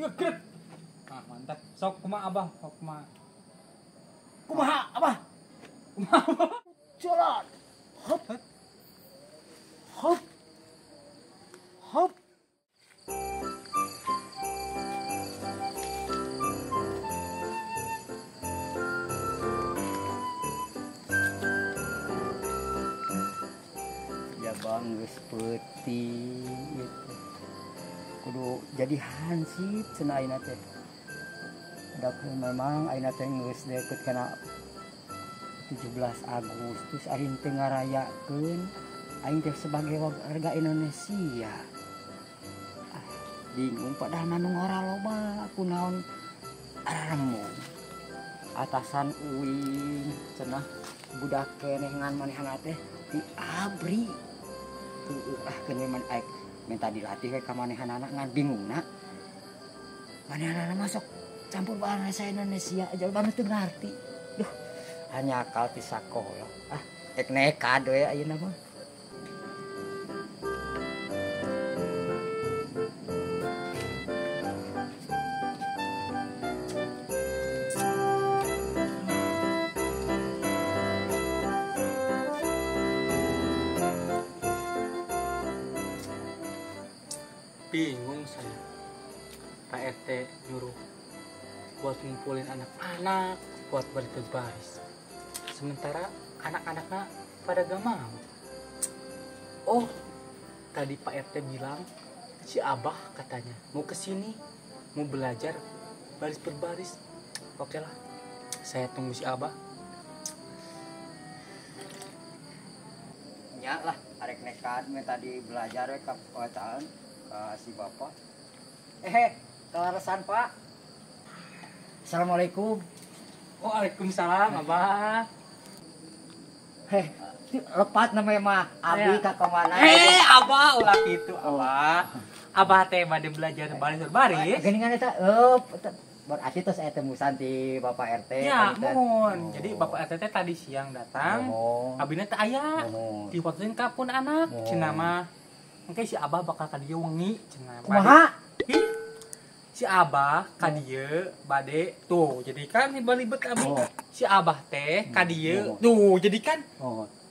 Grek. Ah, mantap. Sok kumaha Abah, sok kumaha. Kumaha Abah? Kumaha Abah? Jalan. Hop. Hop. Hop. Ya bang, geus peuting gitu. Kudu jadi hansip cenah ayeuna teh. Da memang ayeuna teh geus deket kana 17 Agustus aing teh ngarayakeun aing teh sebagai warga Indonesia. Bingung padahal manu ngora loba kunaon aremong. Atasan uing cenah budak keneh ngan manehna teh diabri. Keun man aek minta dilatih we ka manehanana ngan bingungna. Manehanana masuk campur bahasa Indonesia aja banget teu ngarti. Duh, hanya akal ti sakola. Ek nekat we ayeuna mah. Bingung saya. Pak RT nyuruh buat ngumpulin anak-anak buat berbaris. Sementara anak-anaknya pada gak mau. Oh, tadi Pak RT bilang si Abah katanya mau kesini, mau belajar baris berbaris. Oke lah, saya tunggu si Abah. Nya lah, arek nekat minta di belajar we ka bacaan ka si bapak. Kelarasan Pak. Assalamualaikum. Waalaikumsalam Abah. Lepat namanya mah Abi ka kemana? Abah ulah kitu Abah. Abah teh bade belajar baris berbaris. Geningan eta berarti tos eta musan ti Bapak RT. Ya, mohon. Jadi Bapak RT teh tadi siang datang. Abina teh aya. Diwaktuin ka pun anak. Cenah mah engke si Abah bakal ka dieu wengi cenah. Kumaha? Si Abah ka dieu bade tuh. Jadi kan libet abi. Si Abah teh ka dieu. Tuh, jadi kan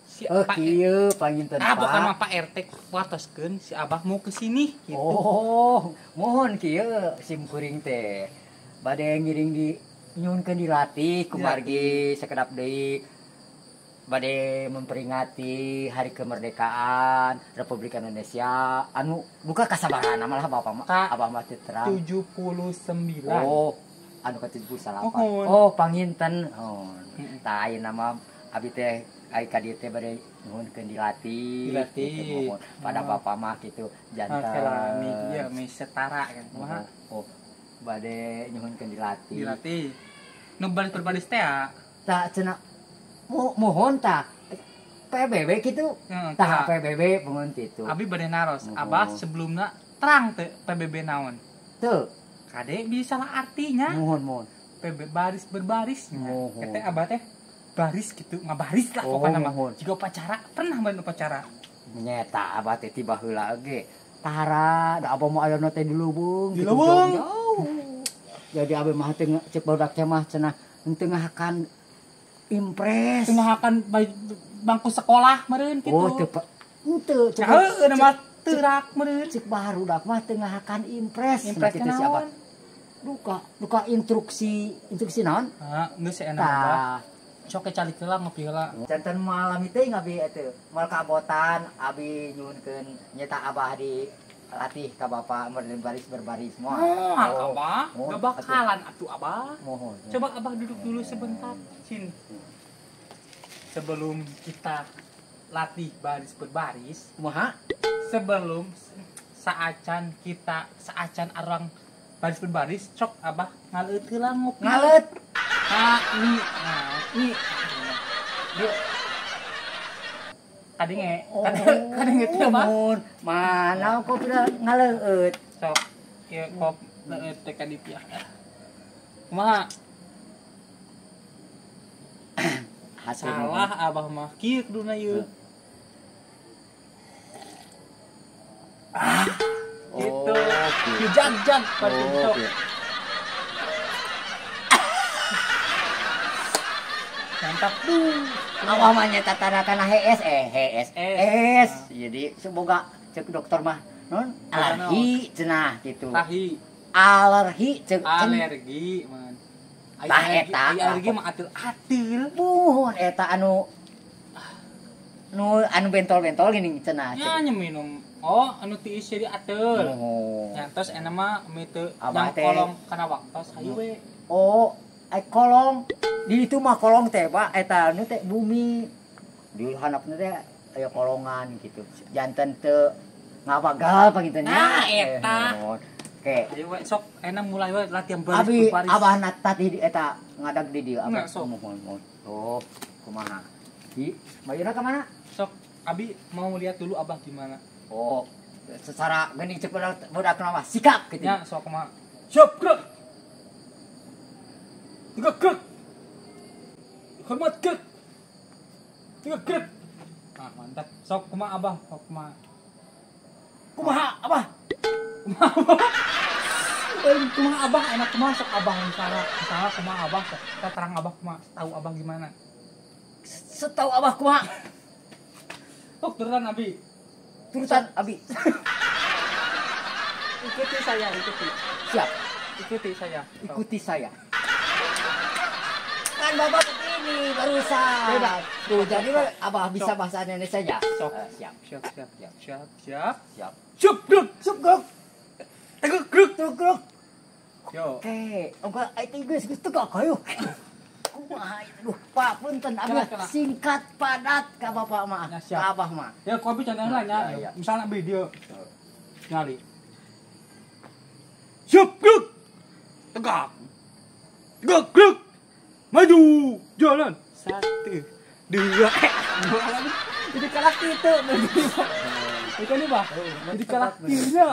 si kieu panginten Pak. bukan mah Pak RT wartoskeun si Abah mau ke sini gitu. Oh, mohon kieu sim kuring teh. Bade ngiring di nyunkeun dilatih kumargi sakedap deui bade memperingati hari kemerdekaan Republik Indonesia anu buka kasabaran malah Bapak mah Abah mah teu terang 79. Oh, anu ka 78. Oh, panginten. Tah ayeuna mah abi teh ai ka dieu teh bade nuhunkeun dilatih. Pada Bapak mah kitu janten. Iya, mi setara kan. Kumaha? Bade nyuhunkeun dilatih. Nu baris berbaris teh tah cenah mohon tah PBB kitu. Tah PBB mohon kitu. Abi bade naros. Abah sebelumna terang teh PBB naon? Teu. Kade bisa salah artinya. Mohon. PBB baris berbaris. Teh Abah teh baris gitu, ngabaris lah pokoknya mah. Jika upacara pernah main upacara. Nyeta Abah teh tiba heula ge. Tara, da Abah mah ayeuna teh di Lubung. Di Lubung. Jadi Abah mah teh cek barudak teh mah cenah henteu ngahakan impres. Ngahakan bangku sekolah meureun kitu. Oh, henteu. Heueuh mah teurak meureun. Cek barudak mah teu ngahakan impres. Impres kitu si Abah. Duka instruksi naon? Geus enak Abah. Sok calik heula ngopi heula. Janten malam itu ngabi eta mal kabotan abi nyuhunkeun nyeta Abah di latih ka Bapak baris berbaris moal. Abah, gak bakalan atuh Abah. Mohon. Coba Abah duduk dulu sebentar. Sini. Sebelum kita latih baris berbaris, Kumaha? sebelum saacan arang baris berbaris, cok Abah ngaleut heula ngopi. Ngaleut. Ini. Kadenge teh Abah. Mana kok udah ngaleut. Sok, ieu kop leueut teh ka dipiah. Kumaha? Salah Abah mah kieu kuduna ieu. Gitu. dijag-jag pada Oh, besok. iya. Mantap tuh. Awal mah nyata tanda HS S. jadi semoga cek dokter mah non alergi cenah gitu. Tahi Alergi cek alergi man. Tah, eta. Alergi mah atil-atil. Muhun eta anu bentol-bentol gini cenah. Ya nya minum. Oh, anu tiis jadi atel. Oh. Ya tos enak mah mitu Abah yang teh. kolong kana waktos hayu we. Oh, kolong di itu mah kolong teh Pak eta anu teh bumi. Di handapna teh aya kolongan gitu. Janten teu ngabagal pangitu nya. Nah, eta. Oke. Ayo we sok enak mulai we latihan Abi baris. abah tadi eta ngadag di dieu abah. Nggak, sok. Mohon. Oh, kumaha? Hi, Mayuna ka mana? Sok Abi mau lihat dulu Abah gimana. Oh, secara geuning cek budak mah sikap gitu. Ya sok mah. Siap gerak. Tiga gerak. Hormat gerak. Tiga gerak. Ah, mantap. Sok kumaha Abah, sok kumaha. Kumaha abah? Kumaha Abah enak kumaha sok Abah misalnya kumaha Abah sok. Kita terang Abah kumaha, tahu Abah gimana. Setahu abah kumaha? Sok turunan Abi. Turutan abi. Ikuti saya, ikuti. Siap, Ikuti saya. ikuti saya. Kan bapak begini barusan. Beda. Tuh, jadi abah bisa bahasa Indonesia saja. Sok. Siap, Siap. siap. Siap gerak. Sup gerak. Tegak gerak. Tuh gerak. Yo. Oke, enggak itu geus tegak kayu. Kumaha itu? Pak punten abah Kena. singkat padat ka bapak mah. Ya, siap. Ka abah mah. Ya kopi contohnya lah Ya, ya. ya. Misalnya video nyali. Siap gerak. Tegak. Tegak gerak. Maju. Jalan. 1 2 dua lagi. Jadi kalah itu. Itu nih, Bah. Jadi kalah tirnya.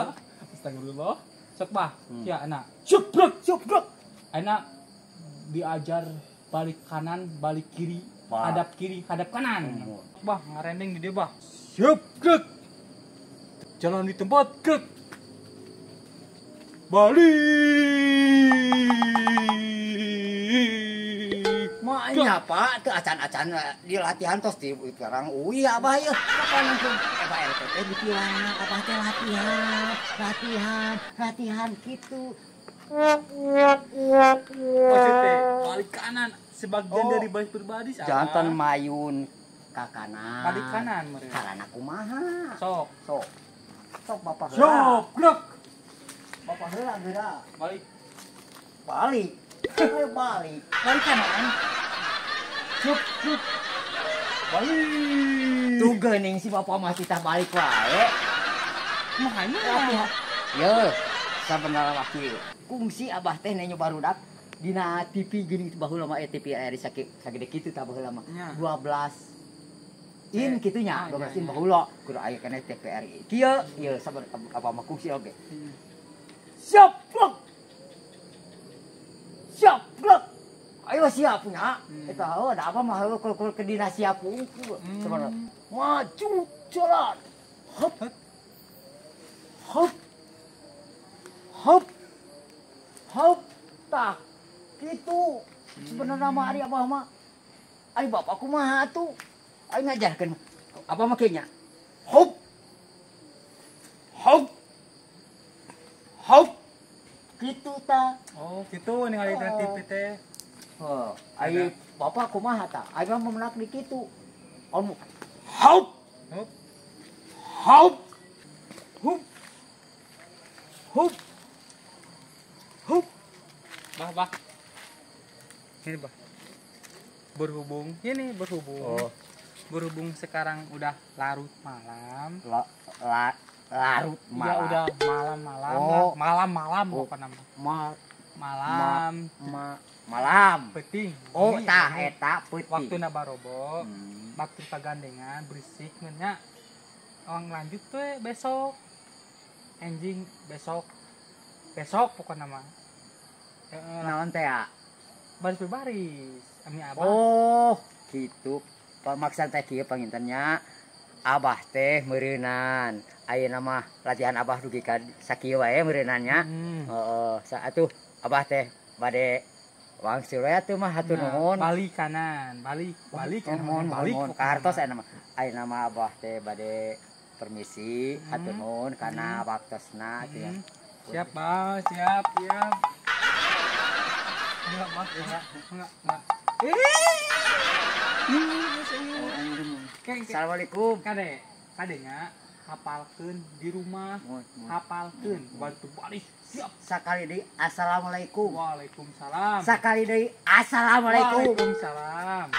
Astagfirullah. Sok, Bah. Ya, anak. Siap gerak. Anak diajar balik kanan, balik kiri, Bah. hadap kiri, hadap kanan. Bah, ngarendeng di dia, Bah. Siap, gerak. Jalan di tempat, gerak. Balik. Maknya Pak, teu acan-acan di latihan tos di sekarang uwi abah ya. Kapan langsung Pak RT dipilana abah teh latihan gitu. Maksudnya balik kanan sebagian Oh. dari balik berbadi Jantan mayun ka kanan. balik kanan mereka. Karena kumaha? Sok. Sok bapak heula. Siap, gerak. Bapak heula geura. Balik. Balik. Ayo balik. Balik kanan. Siap, gerak. Balik. Tuh geuning si bapak mah kita balik wae. Makanya Latihan. Yo, sabenerna laki. Kungsi abah teh nyoba barudak dina TV geuning baheula mah TV ari sagede kitu tah baheula mah. Nya. 12 in kitu nya, 12 in nya. baheula. Kudu aya keneh TVRI. Kieu, ieu sabar apa mah kungsi oge. Siap, blok. Siap, blok. Ayo siapnya. Eta heuh ada apa mah heuh kul ke dina siap unggul. Sabar. Maju jalan. Hop. Hop. Hop. Hop. Tah. Kitu. Sebenarnya mah ari abah mah. Ari bapak kumaha atuh? Ari ngajarkeun. Apa mah kieu nya? Hop. Hop. Hop. Kitu tah. Oh, gitu ningali di TV teh. Heuh, ari bapak kumaha tah? Ari mah menak di kitu. Om. Hop. Hop. Hop. Hop. Hop. Hop. Bah. Ini, Bah. Berhubung Oh. berhubung sekarang udah larut malam. Larut Ya malam. udah malam-malam Oh. lah. Malam-malam Oh. apa nama? Ma- Malam. malam. Penting. Oh, Ini tah ini eta peuting. waktu barobo, Hmm. waktu pagandengan berisik nya. Orang lanjut tuh besok. Anjing besok pokoknya mah. Naon teh ya? Baris berbaris. Ami abah. Oh, gitu. Pamaksan teh kieu pangintennya. Abah teh meureunan. Ayeuna mah latihan Abah dugi ka sakieu wae meureunannya. Heeh, atuh Abah teh bade wangsul we atuh mah hatur nuhun. Balik kanan, balik kanan, balik kartos ayeuna mah Abah teh bade permisi hatur nuhun kana waktosna atuh ya. Siap, Bah, siap. Enggak, Bah, enggak. Assalamualaikum. Kadenya hafalkeun di rumah, hafalkeun waktu balik siap. Sakali deui assalamualaikum. Waalaikumsalam. Sakali deui assalamualaikum. Waalaikumsalam.